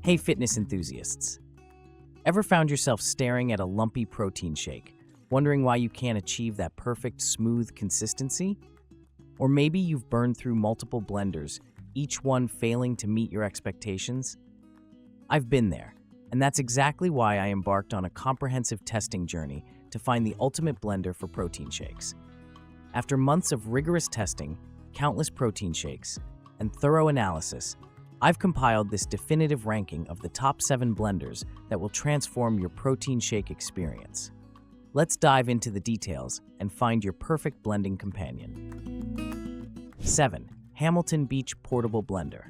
Hey fitness enthusiasts! Ever found yourself staring at a lumpy protein shake, wondering why you can't achieve that perfect smooth consistency? Or maybe you've burned through multiple blenders, each one failing to meet your expectations? I've been there, and that's exactly why I embarked on a comprehensive testing journey to find the ultimate blender for protein shakes. After months of rigorous testing, countless protein shakes, and thorough analysis, I've compiled this definitive ranking of the top 7 blenders that will transform your protein shake experience. Let's dive into the details and find your perfect blending companion. 7. Hamilton Beach Portable Blender.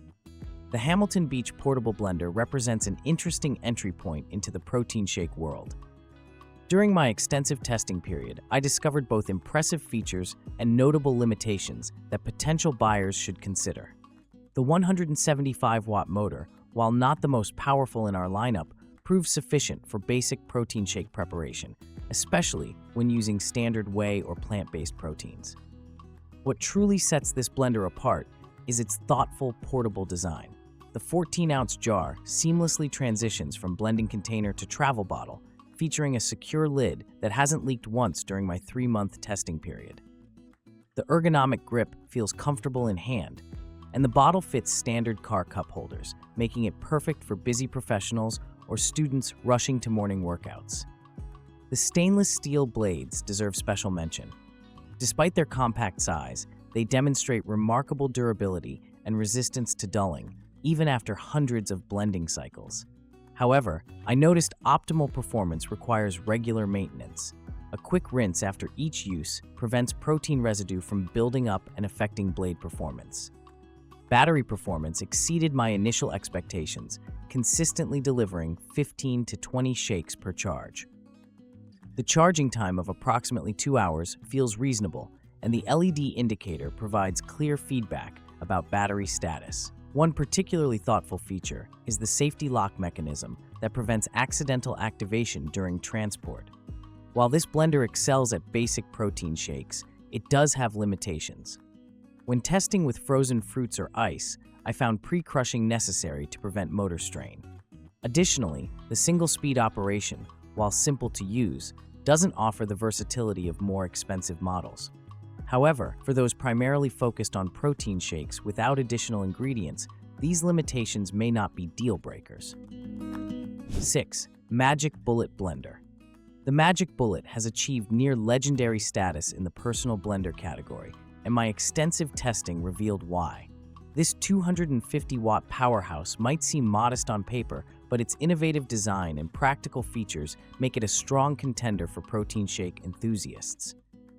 The Hamilton Beach Portable Blender represents an interesting entry point into the protein shake world. During my extensive testing period, I discovered both impressive features and notable limitations that potential buyers should consider. The 175-watt motor, while not the most powerful in our lineup, proves sufficient for basic protein shake preparation, especially when using standard whey or plant-based proteins. What truly sets this blender apart is its thoughtful, portable design. The 14-ounce jar seamlessly transitions from blending container to travel bottle, featuring a secure lid that hasn't leaked once during my 3-month testing period. The ergonomic grip feels comfortable in hand, and the bottle fits standard car cup holders, making it perfect for busy professionals or students rushing to morning workouts. The stainless steel blades deserve special mention. Despite their compact size, they demonstrate remarkable durability and resistance to dulling, even after hundreds of blending cycles. However, I noticed optimal performance requires regular maintenance. A quick rinse after each use prevents protein residue from building up and affecting blade performance. Battery performance exceeded my initial expectations, consistently delivering 15 to 20 shakes per charge. The charging time of approximately 2 hours feels reasonable, and the LED indicator provides clear feedback about battery status. One particularly thoughtful feature is the safety lock mechanism that prevents accidental activation during transport. While this blender excels at basic protein shakes, it does have limitations. When testing with frozen fruits or ice, I found pre-crushing necessary to prevent motor strain. Additionally, the single-speed operation, while simple to use, doesn't offer the versatility of more expensive models. However, for those primarily focused on protein shakes without additional ingredients, these limitations may not be deal breakers. 6. Magic Bullet Blender. The Magic Bullet has achieved near legendary status in the personal blender category, and my extensive testing revealed why. This 250-watt powerhouse might seem modest on paper, but its innovative design and practical features make it a strong contender for protein shake enthusiasts.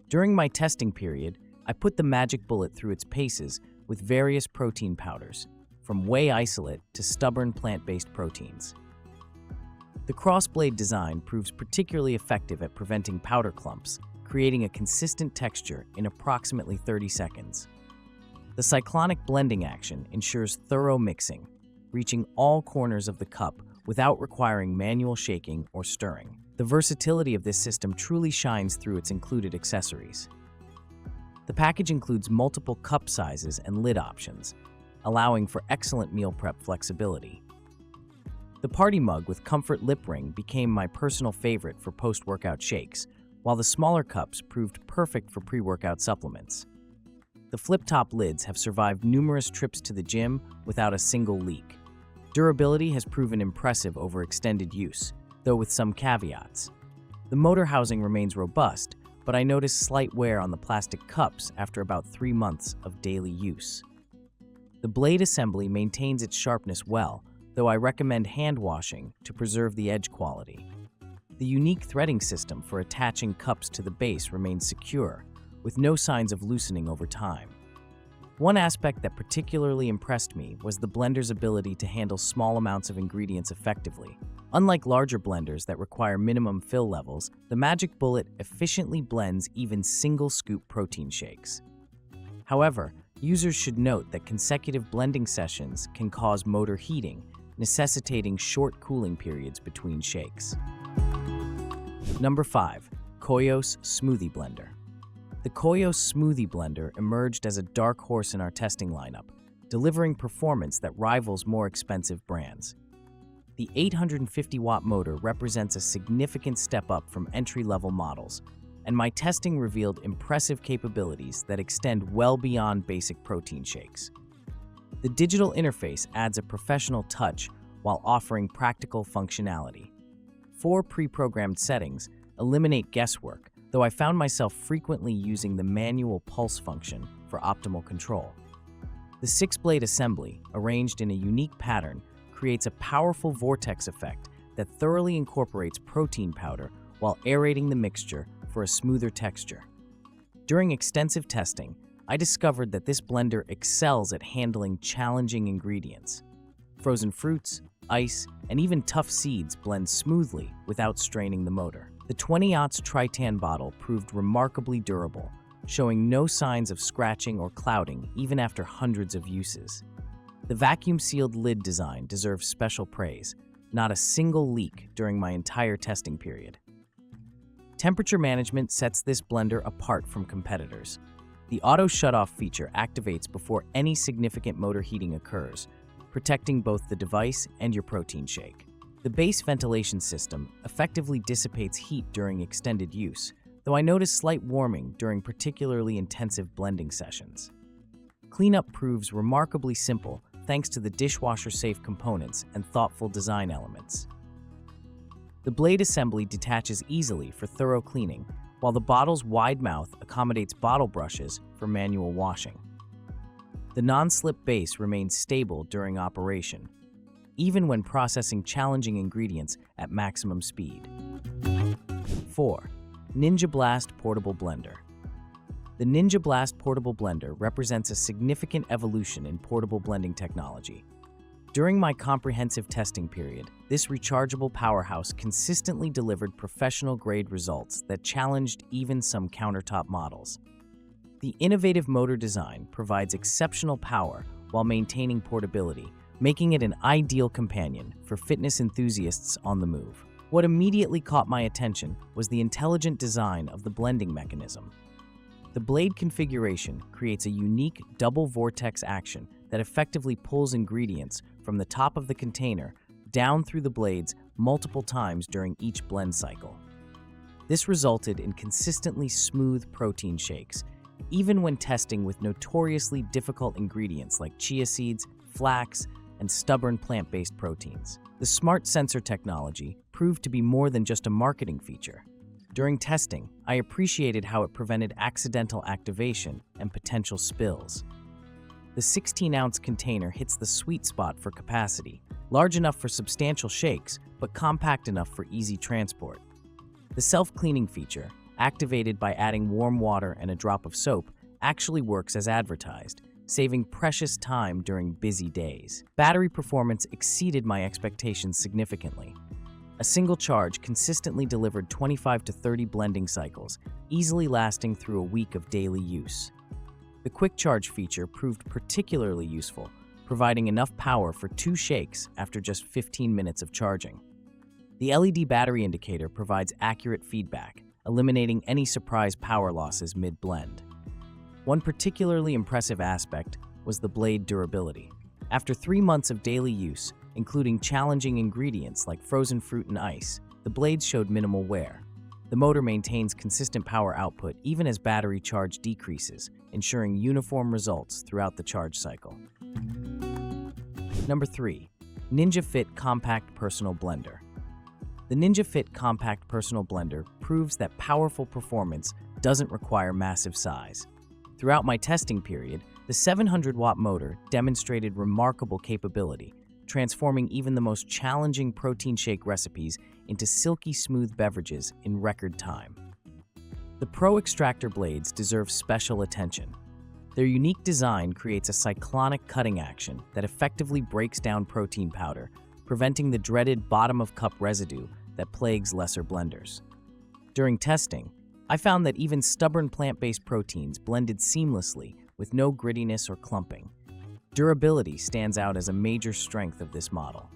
During my testing period, I put the Magic Bullet through its paces with various protein powders, from whey isolate to stubborn plant-based proteins. The crossblade design proves particularly effective at preventing powder clumps, creating a consistent texture in approximately 30 seconds. The cyclonic blending action ensures thorough mixing, reaching all corners of the cup without requiring manual shaking or stirring. The versatility of this system truly shines through its included accessories. The package includes multiple cup sizes and lid options, allowing for excellent meal prep flexibility. The party mug with comfort lip ring became my personal favorite for post-workout shakes, while the smaller cups proved perfect for pre-workout supplements. The flip-top lids have survived numerous trips to the gym without a single leak. Durability has proven impressive over extended use, though with some caveats. The motor housing remains robust, but I noticed slight wear on the plastic cups after about 3 months of daily use. The blade assembly maintains its sharpness well, though I recommend hand washing to preserve the edge quality. The unique threading system for attaching cups to the base remains secure, with no signs of loosening over time. One aspect that particularly impressed me was the blender's ability to handle small amounts of ingredients effectively. Unlike larger blenders that require minimum fill levels, the Magic Bullet efficiently blends even single-scoop protein shakes. However, users should note that consecutive blending sessions can cause motor heating, necessitating short cooling periods between shakes. Number 5. Koios Smoothie Blender. The Koios Smoothie Blender emerged as a dark horse in our testing lineup, delivering performance that rivals more expensive brands. The 850-watt motor represents a significant step up from entry-level models, and my testing revealed impressive capabilities that extend well beyond basic protein shakes. The digital interface adds a professional touch while offering practical functionality. 4 pre-programmed settings eliminate guesswork, though I found myself frequently using the manual pulse function for optimal control. The 6-blade assembly, arranged in a unique pattern, creates a powerful vortex effect that thoroughly incorporates protein powder while aerating the mixture for a smoother texture. During extensive testing, I discovered that this blender excels at handling challenging ingredients. Frozen fruits, ice, and even tough seeds blend smoothly without straining the motor. The 20-ounce Tritan bottle proved remarkably durable, showing no signs of scratching or clouding even after hundreds of uses. The vacuum-sealed lid design deserves special praise, not a single leak during my entire testing period. Temperature management sets this blender apart from competitors. The auto shutoff feature activates before any significant motor heating occurs, protecting both the device and your protein shake. The base ventilation system effectively dissipates heat during extended use, though I noticed slight warming during particularly intensive blending sessions. Cleanup proves remarkably simple thanks to the dishwasher-safe components and thoughtful design elements. The blade assembly detaches easily for thorough cleaning, while the bottle's wide mouth accommodates bottle brushes for manual washing. The non-slip base remains stable during operation, even when processing challenging ingredients at maximum speed. 4. Ninja Blast Portable Blender. The Ninja Blast Portable Blender represents a significant evolution in portable blending technology. During my comprehensive testing period, this rechargeable powerhouse consistently delivered professional-grade results that challenged even some countertop models. The innovative motor design provides exceptional power while maintaining portability, making it an ideal companion for fitness enthusiasts on the move. What immediately caught my attention was the intelligent design of the blending mechanism. The blade configuration creates a unique double vortex action that effectively pulls ingredients from the top of the container down through the blades multiple times during each blend cycle. This resulted in consistently smooth protein shakes, even when testing with notoriously difficult ingredients like chia seeds, flax, and stubborn plant-based proteins. The smart sensor technology proved to be more than just a marketing feature. During testing, I appreciated how it prevented accidental activation and potential spills. The 16-ounce container hits the sweet spot for capacity, large enough for substantial shakes, but compact enough for easy transport. The self-cleaning feature, activated by adding warm water and a drop of soap, actually works as advertised, saving precious time during busy days. Battery performance exceeded my expectations significantly. A single charge consistently delivered 25 to 30 blending cycles, easily lasting through a week of daily use. The quick charge feature proved particularly useful, providing enough power for 2 shakes after just 15 minutes of charging. The LED battery indicator provides accurate feedback, eliminating any surprise power losses mid-blend. One particularly impressive aspect was the blade durability. After 3 months of daily use, including challenging ingredients like frozen fruit and ice, the blades showed minimal wear. The motor maintains consistent power output even as battery charge decreases, ensuring uniform results throughout the charge cycle. Number 3. Ninja Fit Compact Personal Blender. The Ninja Fit Compact Personal Blender proves that powerful performance doesn't require massive size. Throughout my testing period, the 700-watt motor demonstrated remarkable capability, transforming even the most challenging protein shake recipes into silky-smooth beverages in record time. The Pro Extractor blades deserve special attention. Their unique design creates a cyclonic cutting action that effectively breaks down protein powder, preventing the dreaded bottom-of-cup residue that plagues lesser blenders. During testing, I found that even stubborn plant-based proteins blended seamlessly with no grittiness or clumping. Durability stands out as a major strength of this model.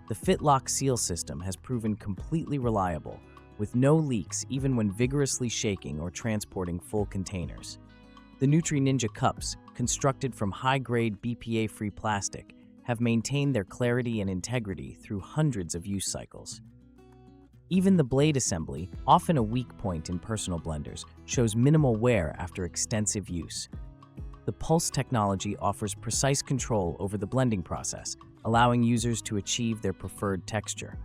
The FitLock seal system has proven completely reliable, with no leaks even when vigorously shaking or transporting full containers. The Ninja cups, constructed from high-grade BPA-free plastic, have maintained their clarity and integrity through hundreds of use cycles. Even the blade assembly, often a weak point in personal blenders, shows minimal wear after extensive use. The Pulse technology offers precise control over the blending process, allowing users to achieve their preferred texture.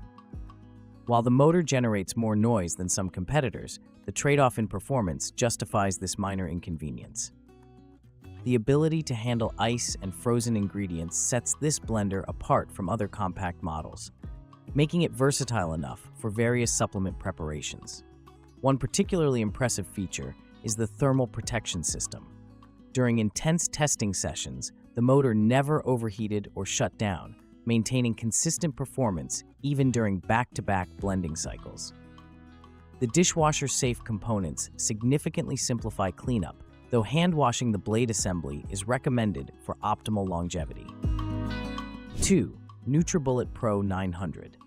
While the motor generates more noise than some competitors, the trade-off in performance justifies this minor inconvenience. The ability to handle ice and frozen ingredients sets this blender apart from other compact models, making it versatile enough for various supplement preparations. One particularly impressive feature is the thermal protection system. During intense testing sessions, the motor never overheated or shut down, maintaining consistent performance even during back-to-back blending cycles. The dishwasher-safe components significantly simplify cleanup, though hand-washing the blade assembly is recommended for optimal longevity. 2. Nutribullet Pro 900.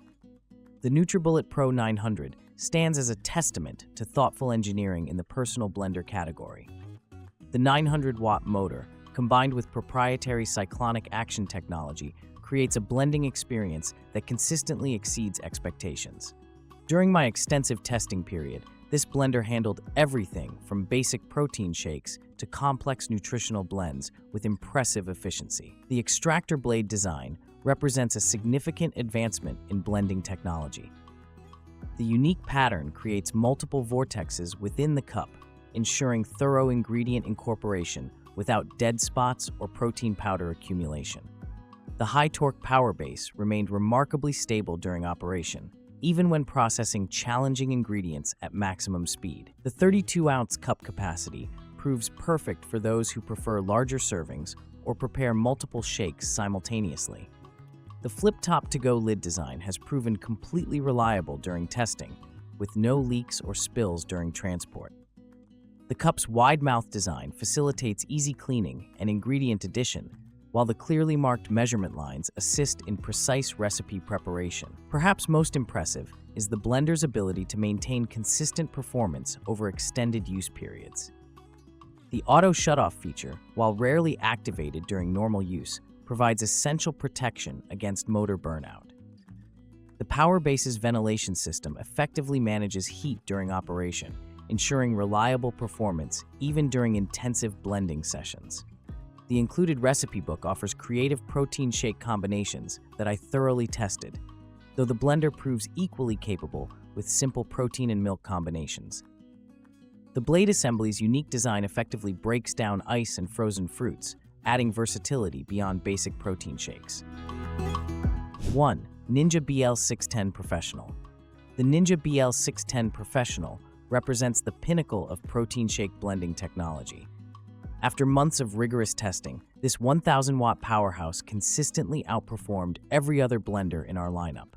The Nutribullet Pro 900 stands as a testament to thoughtful engineering in the personal blender category. The 900-watt motor, combined with proprietary cyclonic action technology, creates a blending experience that consistently exceeds expectations. During my extensive testing period, this blender handled everything from basic protein shakes to complex nutritional blends with impressive efficiency. The extractor blade design represents a significant advancement in blending technology. The unique pattern creates multiple vortexes within the cup, ensuring thorough ingredient incorporation without dead spots or protein powder accumulation. The high-torque power base remained remarkably stable during operation, even when processing challenging ingredients at maximum speed. The 32-ounce cup capacity proves perfect for those who prefer larger servings or prepare multiple shakes simultaneously. The flip-top to-go lid design has proven completely reliable during testing, with no leaks or spills during transport. The cup's wide-mouth design facilitates easy cleaning and ingredient addition, while the clearly marked measurement lines assist in precise recipe preparation. Perhaps most impressive is the blender's ability to maintain consistent performance over extended use periods. The auto shutoff feature, while rarely activated during normal use, provides essential protection against motor burnout. The power base's ventilation system effectively manages heat during operation, ensuring reliable performance even during intensive blending sessions. The included recipe book offers creative protein shake combinations that I thoroughly tested, though the blender proves equally capable with simple protein and milk combinations. The blade assembly's unique design effectively breaks down ice and frozen fruits, adding versatility beyond basic protein shakes. 1. Ninja BL610 Professional. The Ninja BL610 Professional represents the pinnacle of protein shake blending technology. After months of rigorous testing, this 1,000-watt powerhouse consistently outperformed every other blender in our lineup.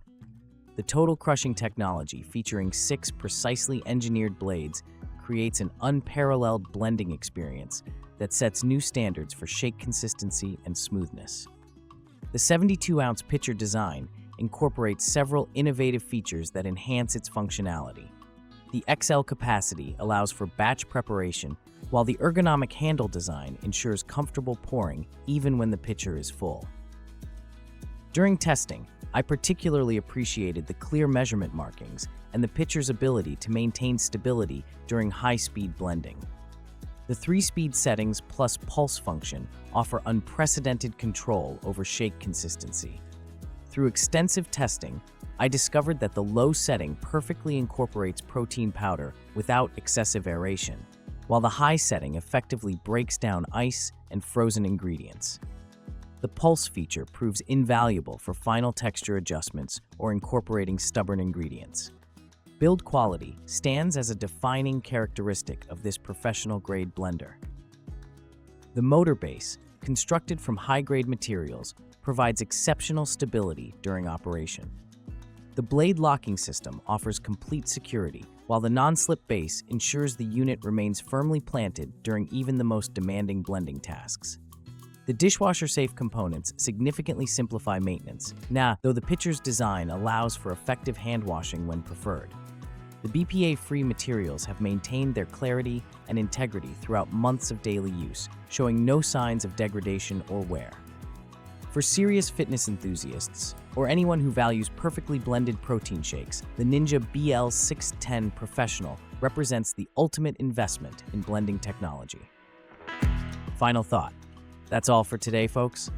The total crushing technology, featuring 6 precisely engineered blades, creates an unparalleled blending experience that sets new standards for shake consistency and smoothness. The 72-ounce pitcher design incorporates several innovative features that enhance its functionality. The XL capacity allows for batch preparation, while the ergonomic handle design ensures comfortable pouring even when the pitcher is full. During testing, I particularly appreciated the clear measurement markings and the pitcher's ability to maintain stability during high-speed blending. The 3-speed settings plus pulse function offer unprecedented control over shake consistency. Through extensive testing, I discovered that the low setting perfectly incorporates protein powder without excessive aeration, while the high setting effectively breaks down ice and frozen ingredients. The pulse feature proves invaluable for final texture adjustments or incorporating stubborn ingredients. Build quality stands as a defining characteristic of this professional-grade blender. The motor base, constructed from high-grade materials, provides exceptional stability during operation. The blade locking system offers complete security, while the non-slip base ensures the unit remains firmly planted during even the most demanding blending tasks. The dishwasher-safe components significantly simplify maintenance, though the pitcher's design allows for effective hand washing when preferred. The BPA-free materials have maintained their clarity and integrity throughout months of daily use, showing no signs of degradation or wear. For serious fitness enthusiasts, or anyone who values perfectly blended protein shakes, the Ninja BL610 Professional represents the ultimate investment in blending technology. Final thought. That's all for today, folks.